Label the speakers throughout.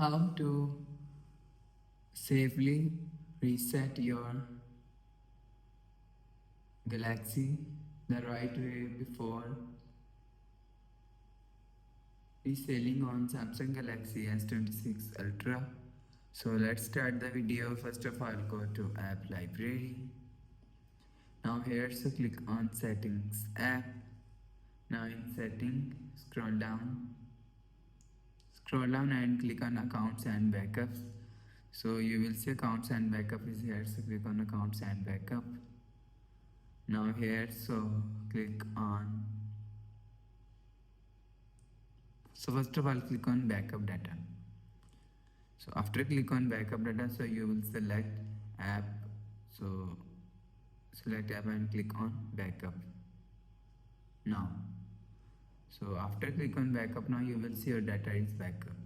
Speaker 1: how to safely reset your Galaxy the right way before reselling on Samsung Galaxy S26 Ultra. So let's start the video. First of all, go to app library. Now here, so click on settings app. Now in setting, scroll down and click on accounts and backups. So you will see accounts and backup is here, so click on accounts and backup. Now here, so click on, so first of all click on backup data. So after click on backup data, so you will select app, so select app and click on backup. Now, so after click on backup, now you will see your data is backup.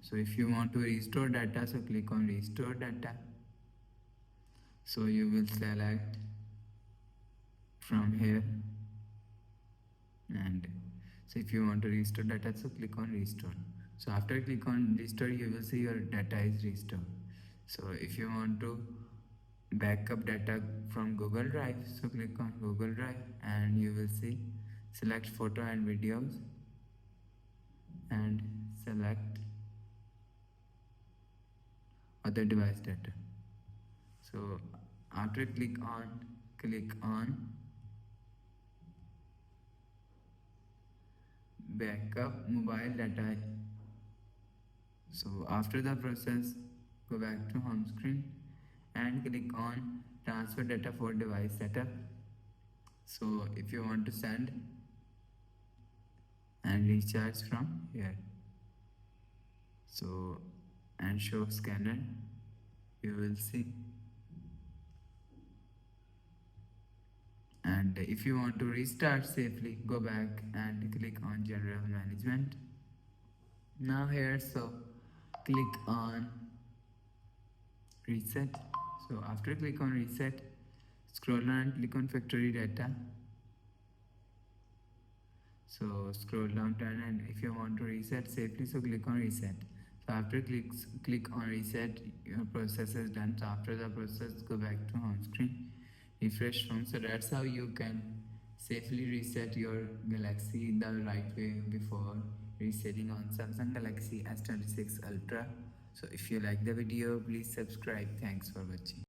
Speaker 1: So if you want to restore data, so click on restore data. So you will select from here, and so if you want to restore data, so click on restore. So after click on restore, you will see your data is restored. So if you want to backup data from Google Drive, so click on Google Drive and you will see select photo and videos and select other device data. So after click on backup mobile data. So after the process, go back to home screen and click on transfer data for device setup. So if you want to send and recharge from here, so and show scanner, you will see. And if you want to restart safely, go back and click on general management. Now here, so click on reset. So after click on reset, scroll down and click on factory data. So scroll down and if you want to reset safely, so click on reset. So after click on reset, your process is done. So after the process, go back to home screen, refresh home. So that's how you can safely reset your Galaxy the right way before resetting on Samsung Galaxy S26 Ultra. So if you like the video, please subscribe. Thanks for watching.